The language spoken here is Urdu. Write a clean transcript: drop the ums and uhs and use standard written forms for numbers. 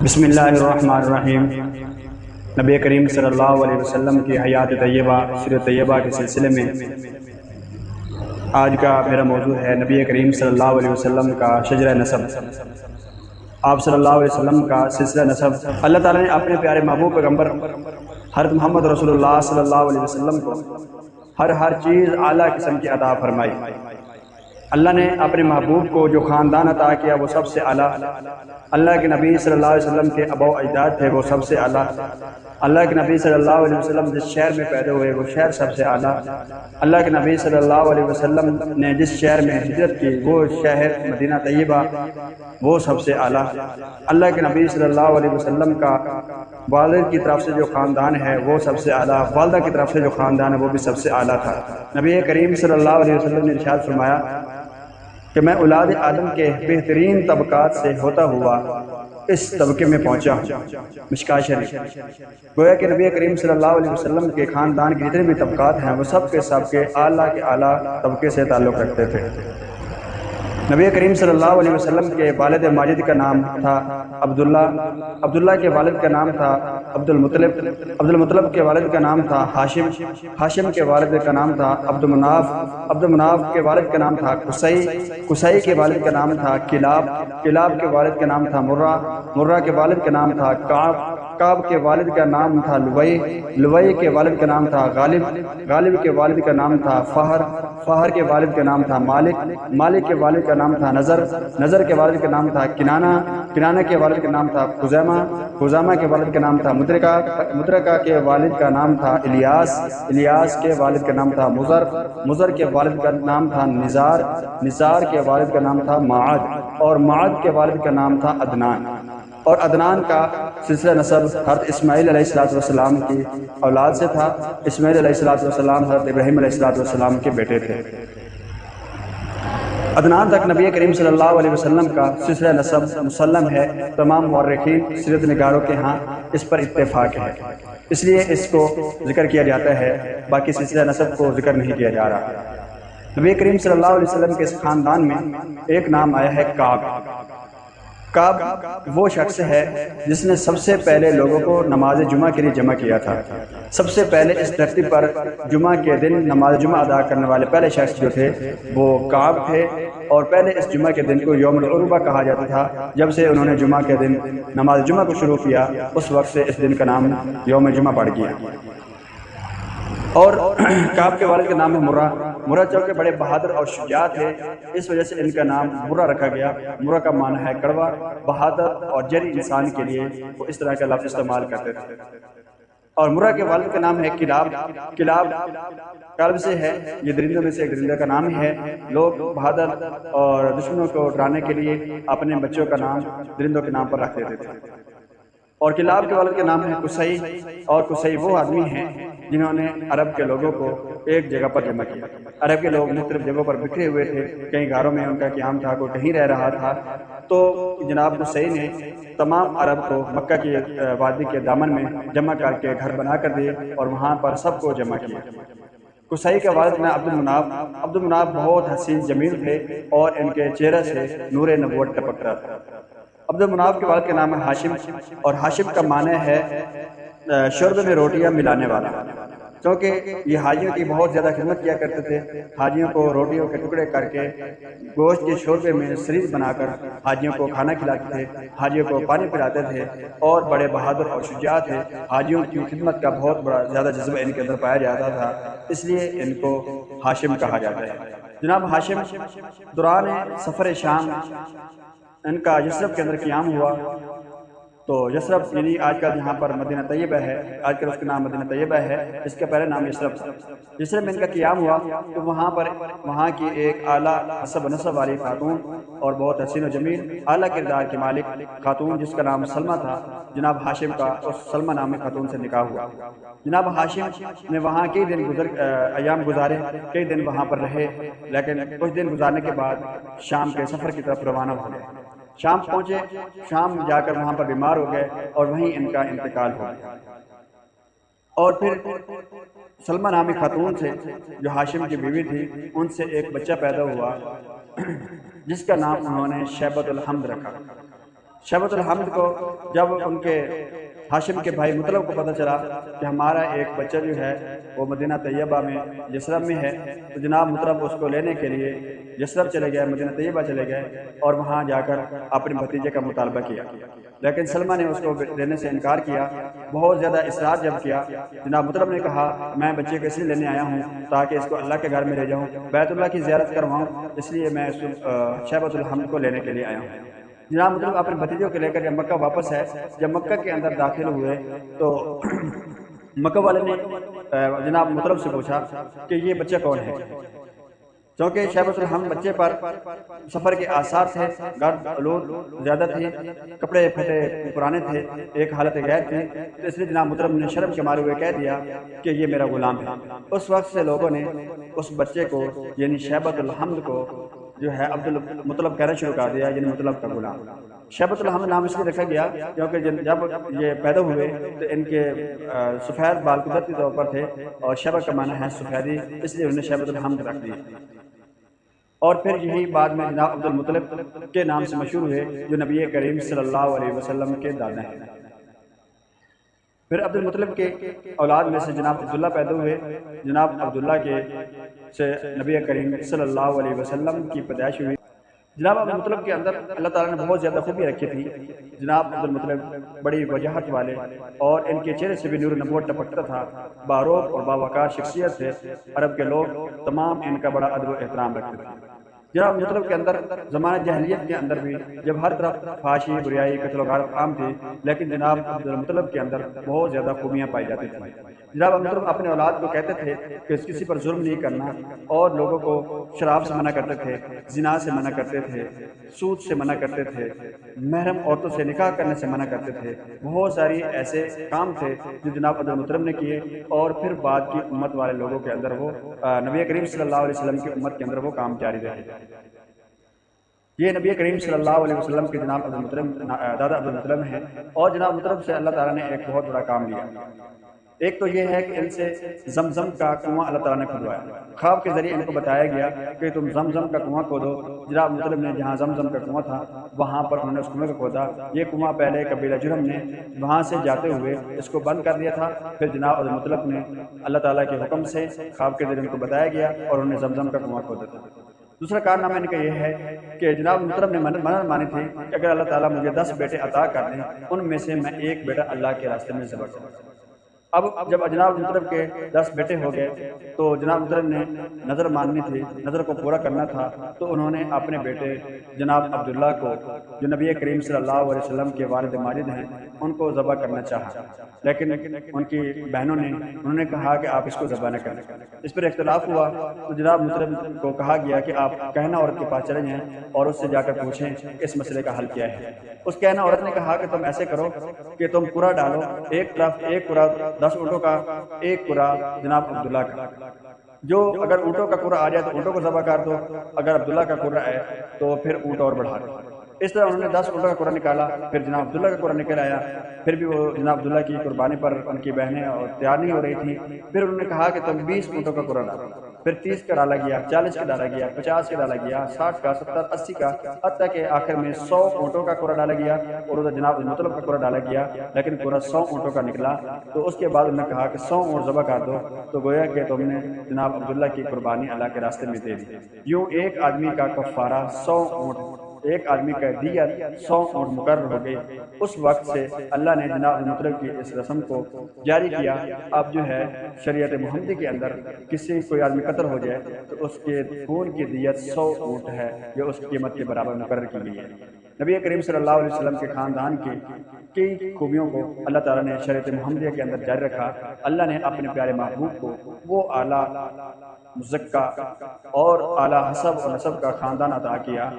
بسم اللہ الرحمن الرحیم۔ نبی کریم صلی اللہ علیہ وسلم کی حیات طیبہ سیرت طیبہ کے سلسلے میں آج کا میرا موضوع ہے نبی کریم صلی اللہ علیہ وسلم کا شجرہ نسب۔ آپ صلی اللہ علیہ وسلم کا سلسلہ نسب اللہ تعالیٰ نے اپنے پیارے محبوب پیغمبر حضرت محمد رسول اللہ صلی اللہ علیہ وسلم کو ہر چیز اعلیٰ قسم کی عطا فرمائی۔ اللہ نے اپنے محبوب کو جو خاندان عطا کیا وہ سب سے اعلیٰ، اللہ کے نبی صلی اللہ علیہ وسلم کے آباء و اجداد تھے وہ سب سے اعلیٰ، اللہ کے نبی صلی اللہ علیہ وسلم جس شہر میں پیدا ہوئے وہ شہر سب سے اعلیٰ، اللہ کے نبی صلی اللہ علیہ وسلم نے جس شہر میں ہجرت کی وہ شہر مدینہ طیبہ وہ سب سے اعلیٰ، اللہ کے نبی صلی اللہ علیہ وسلم کا والد کی طرف سے جو خاندان ہے وہ سب سے اعلیٰ، والدہ کی طرف سے جو خاندان ہے وہ بھی سب سے اعلیٰ تھا۔ نبی کریم صلی اللہ علیہ وسلم نے ارشاد فرمایا کہ میں اولاد آدم کے بہترین طبقات سے ہوتا ہوا اس طبقے میں پہنچا ہوں۔ مشکاۃ شریف۔ گویا کہ نبی کریم صلی اللہ علیہ وسلم کے خاندان کے جتنے بھی طبقات ہیں وہ سب کے اعلیٰ کے اعلیٰ طبقے سے تعلق رکھتے تھے۔ نبی کریم صلی اللہ علیہ وسلم کے والد ماجد کا نام تھا عبداللہ، عبداللہ کے والد کا نام تھا عبد المطلب، عبد المطلب کے والد کا نام تھا ہاشم، ہاشم کے والد کا نام تھا عبد مناف، عبد مناف کے والد کا نام تھا قصی، قصی کے والد کا نام تھا کلاب، کلاب کے والد کا نام تھا مرہ، مرہ کے والد کا نام تھا کعب، کعب کے والد کا نام تھا لوئی، لوئی کے والد کا نام تھا غالب، غالب کے والد کا نام تھا فہر، فہر کے والد کا نام تھا مالک، مالک کے والد کا نام تھا نظر، نظر کے والد کا نام تھا کنانہ، کنانہ کے والد کا نام تھا خزیمہ، خزیمہ کے والد کا نام تھا مدرکہ، مدرکہ کے والد کا نام تھا الیاس، الیاس کے والد کا نام تھا مضر، مضر کے والد کا نام تھا نزار، نزار کے والد کا نام تھا معاد، اور معاد کے والد کا نام تھا عدنان، اور عدنان کا سلسلہ نسب حضرت اسماعیل علیہ السلام کی اولاد سے تھا۔ اسماعیل علیہ السلام حضرت ابراہیم علیہ السلام کے بیٹے تھے۔ عدنان تک نبی کریم صلی اللہ علیہ وسلم کا سلسلہ نسب مسلم ہے، تمام مورخین سیرت نگاروں کے ہاں اس پر اتفاق ہے، اس لیے اس کو ذکر کیا جاتا ہے، باقی سلسلہ نسب کو ذکر نہیں کیا جا رہا۔ نبی کریم صلی اللہ علیہ وسلم کے اس خاندان میں ایک نام آیا ہے کعب۔ کعب وہ شخص ہے جس نے سب سے پہلے لوگوں کو نماز جمعہ کے لیے جمع کیا تھا، سب سے پہلے اس دھرتی پر جمعہ کے دن نماز جمعہ ادا کرنے والے پہلے شخص جو تھے وہ کعب تھے، اور پہلے اس جمعہ کے دن کو یوم العربہ کہا جاتا تھا۔ جب سے انہوں نے جمعہ کے دن نماز جمعہ کو شروع کیا اس وقت سے اس دن کا نام یوم جمعہ پڑ گیا۔ اور کعب کے والد کا نام ہے مرہ، مرہ چونکہ بڑے بہادر اور شجاع تھے اس وجہ سے ان کا نام مرہ رکھا گیا۔ مرہ کا معنی ہے کڑوا، بہادر اور جری انسان کے لیے وہ اس طرح کا لفظ استعمال کرتے تھے۔ اور مرہ کے والد کا نام ہے کلاب، کلاب کلب سے ہے، یہ درندوں میں سے ایک درندہ کا نام ہی ہے۔ لوگ بہادر اور دشمنوں کو ڈرانے کے لیے اپنے بچوں کا نام درندوں کے نام پر رکھ دیتے تھے۔ اور کلاب کے والد کا نام ہے قصی، اور قصی وہ آدمی ہیں جنہوں نے عرب کے لوگوں کو ایک جگہ پر جمع کیا۔ عرب کے لوگ مختلف جگہوں پر بکھرے ہوئے تھے، کئی گھروں میں ان کا قیام تھا، کوئی کہیں رہ رہا تھا، تو جناب قصی نے تمام عرب کو مکہ کی وادی کے دامن میں جمع کر کے گھر بنا کر دیے اور وہاں پر سب کو جمع کیا۔ قصی کا والد نام عبد المناف، عبد المناف بہت حسین جمیل تھے اور ان کے چہرے سے نور نبوت ٹپک رہا تھا۔ عبد المناف کے والد کا نام ہے ہاشم، اور ہاشم کا معنی ہے شرب میں روٹیاں ملانے والا، کیونکہ یہ حاجیوں کی بہت زیادہ خدمت کیا کرتے تھے۔ حاجیوں کو روٹیوں کے ٹکڑے کر کے گوشت کے شوربے میں سریز بنا کر حاجیوں کو کھانا کھلاتے تھے، حاجیوں کو پانی پلاتے تھے، اور بڑے بہادر اور شجاع تھے۔ حاجیوں کی خدمت کا بہت بڑا زیادہ جذبہ ان کے اندر پایا جاتا تھا، اس لیے ان کو ہاشم کہا جاتا ہے۔ جناب ہاشم دوران سفر شام ان کا یثرب کے اندر قیام ہوا، تو یثرب یعنی آج کل یہاں پر مدینہ طیبہ ہے، آج کل اس کا نام مدینہ طیبہ ہے، اس کا پہلے نام یثرب تھا۔ یثرب میں ان کا قیام ہوا تو وہاں کی ایک اعلیٰ حسب نسب والی خاتون اور بہت حسین و جمیل اعلیٰ کردار کی مالک خاتون جس کا نام سلمہ تھا، جناب ہاشم کا اس سلمہ نامی خاتون سے نکاح ہوا۔ جناب ہاشم نے وہاں کئی دن ایام گزارے، کئی دن وہاں پر رہے، لیکن کچھ دن گزارنے کے بعد شام کے سفر کی طرف روانہ ہو گئے۔ شام پہنچے، شام جا کر وہاں پر بیمار ہو گئے اور وہیں ان کا انتقال ہو گیا۔ اور پھر سلمہ نامی خاتون سے جو ہاشم کی بیوی تھی ان سے ایک بچہ پیدا ہوا جس کا نام انہوں نے شیبۃ الحمد رکھا۔ شیبۃ الحمد کو جب ان کے ہاشم کے بھائی مطلب کو پتہ چلا کہ ہمارا ایک بچہ جو ہے وہ مدینہ طیبہ میں یثرب میں ہے، تو جناب مطلب اس کو لینے کے لیے یثرب چلے گئے، مدینہ طیبہ چلے گئے اور وہاں جا کر اپنے بھتیجے کا مطالبہ کیا، لیکن سلمہ نے اس کو لینے سے انکار کیا۔ بہت زیادہ اصرار جب کیا، جناب مطلب نے کہا میں بچے کو اس لیے لینے آیا ہوں تاکہ اس کو اللہ کے گھر میں لے جاؤں، بیت اللہ کی زیارت کرواؤں، اس لیے میں شیبۃ الحمد کو لینے کے لیے آیا ہوں۔ جناب مطلب اپنے بھتیجوں کو لے کر جب مکہ واپس ہے، جب مکہ کے اندر داخل ہوئے تو مکہ والے نے جناب مطلب سے پوچھا کہ یہ بچہ کون ہے، چونکہ شیبۃ الحمد بچے پر سفر کے آثار تھے، گرد آلود زیادہ تھی، کپڑے پھٹے پرانے تھے، ایک حالت غیر تھی، تو اس لیے جناب مطلب نے شرم کے مارے ہوئے کہہ دیا کہ یہ میرا غلام ہے۔ اس وقت سے لوگوں نے اس بچے کو یعنی شیبۃ الحمد کو جو ہے عبد المطلب کہنا شروع کر دیا، یعنی مطلب کا غلام۔ شیبۃ الحمد نام اس لیے رکھا گیا کیونکہ جب یہ پیدا ہوئے تو ان کے سفید بال قدرتی طور پر تھے، اور شیبہ کا معنی ہے سفیدی، اس لیے انہوں نے شیبۃ الحمد رکھ دیا، اور پھر یہی بعد میں جناب عبد المطلب کے نام سے مشہور ہوئے جو نبی کریم صلی اللہ علیہ وسلم کے دادا ہیں۔ پھر عبد المطلب کے اولاد میں سے جناب عبداللہ پیدا ہوئے، جناب عبداللہ کے سے نبی کریم صلی اللہ علیہ وسلم کی پیدائش ہوئی۔ جناب عبد المطلب کے اندر اللہ تعالیٰ نے بہت زیادہ خوبی رکھی تھی۔ جناب عبد المطلب بڑی وجاہت والے اور ان کے چہرے سے بھی نور نبوت ٹپکتا تھا، باروق اور باوقار شخصیت تھے، عرب کے لوگ تمام ان کا بڑا ادب و احترام رکھتے تھے۔ جناب مطلب کے اندر زمانہ جاہلیت کے اندر بھی جب ہر طرف فحاشی، بریائی، قتل و غارت عام تھی، لیکن جناب عبد المطلب کے اندر بہت زیادہ خوبیاں پائی جاتی تھیں۔ جناب عبد المطلب اپنے اولاد کو کہتے تھے کہ کسی پر ظلم نہیں کرنا، اور لوگوں کو شراب سے منع کرتے تھے، زنا سے منع کرتے تھے، سود سے منع کرتے تھے، محرم عورتوں سے نکاح کرنے سے منع کرتے تھے۔ بہت ساری ایسے کام تھے جو جناب عبد المطلب نے کیے، اور پھر بعد کی امت والے لوگوں کے اندر وہ نبی کریم صلی اللہ علیہ وسلم کی امت کے اندر وہ کام جاری رہے۔ یہ نبی کریم صلی اللہ علیہ وسلم کے جناب عبد المطلب دادا عبد المطلب ہیں، اور جناب مطلب سے اللہ تعالیٰ نے ایک بہت بڑا کام لیا۔ ایک تو یہ ہے کہ ان سے زمزم کا کنواں اللہ تعالیٰ نے کھدوایا، خواب کے ذریعے ان کو بتایا گیا کہ تم زمزم کا کنواں کھودو۔ جناب مطلب نے جہاں زمزم کا کنواں تھا وہاں پر انہوں نے اس کنویں کو کھودا۔ یہ کنواں پہلے قبیلہ جرہم نے وہاں سے جاتے ہوئے اس کو بند کر دیا تھا، پھر جناب عبد المطلب نے اللہ تعالیٰ کے حکم سے خواب کے ذریعے ان کو بتایا گیا اور انہوں نے زمزم کا کنواں کھودا تھا۔ دوسرا کارنامہ ان کا یہ ہے کہ جناب مطلب نے منت مانی تھی کہ اگر اللہ تعالیٰ مجھے 10 بیٹے عطا کر دیں، ان میں سے میں ایک بیٹا اللہ کے راستے میں ذبح کروں۔ اب جب جناب مطلب کے 10 بیٹے ہو گئے تو جناب مطلب نے نظر ماننی تھی، نظر کو پورا کرنا تھا، تو انہوں نے اپنے بیٹے جناب عبداللہ کو جو نبی کریم صلی اللہ علیہ وسلم کے والد ماجد ہیں ان کو ذبح کرنا چاہا، لیکن ان کی بہنوں نے انہوں نے کہا کہ آپ اس کو ذبح نہ کریں۔ اس پر اختلاف ہوا تو جناب مطلب کو کہا گیا کہ آپ کہنہ عورت کے پاس چلے جائیں اور اس سے جا کر پوچھیں کہ اس مسئلے کا حل کیا ہے۔ اس کہنہ عورت نے کہا کہ تم ایسے کرو کہ تم قرہ ڈالو، ایک طرف ایک قرہ 10 اونٹوں کا، ایک قرہ جناب عبداللہ کا، جو اگر اونٹوں کا قرہ آ جائے تو اونٹوں کو ذبح کر دو، اگر عبداللہ کا قرہ ہے تو پھر اونٹ اور بڑھا دو۔ اس طرح انہوں نے 10 اونٹوں کا قرہ نکالا، پھر جناب عبداللہ کا قرہ نکل آیا، پھر بھی وہ جناب عبداللہ کی قربانی پر ان کی بہنیں اور تیار نہیں ہو رہی تھی، پھر انہوں نے کہا کہ تم 20 اونٹوں کا قرہ ڈالو، پھر 30 کا ڈالا گیا، 40 کا ڈالا گیا، 50 کا ڈالا گیا، 60 کا، 70، 80 کا، حتیٰ کہ آخر میں 100 اونٹوں کا قرہ ڈالا گیا، اور ادھر جناب مطلب کا قرہ ڈالا گیا، لیکن قرہ 100 اونٹوں کا نکلا۔ تو اس کے بعد انہوں نے کہا کہ 100 اونٹ ذبح کر دو، تو گویا کہ تم نے جناب عبداللہ کی قربانی اللہ کے راستے میں دے دی۔ یوں ایک آدمی کا کفارہ 100 اونٹ، ایک آدمی کا دیت 100 اونٹ مقرر ہو گئی۔ اس وقت سے اللہ نے جناب مطلب کی اس رسم کو جاری کیا۔ اب جو ہے شریعت محمدی کے اندر کسی کوئی آدمی قتل ہو جائے تو اس کے خون کی دیت 100 اونٹ ہے، جو اس قیمت کے برابر مقرر کی گئی ہے۔ نبی کریم صلی اللہ علیہ وسلم کے خاندان کی کئی خوبیوں کو اللہ تعالیٰ نے شریعت محمدیہ کے اندر جاری رکھا۔ اللہ نے اپنے پیارے محبوب کو وہ اعلیٰ مزکہ اور اعلیٰ حسب و نسب کا خاندان عطا کیا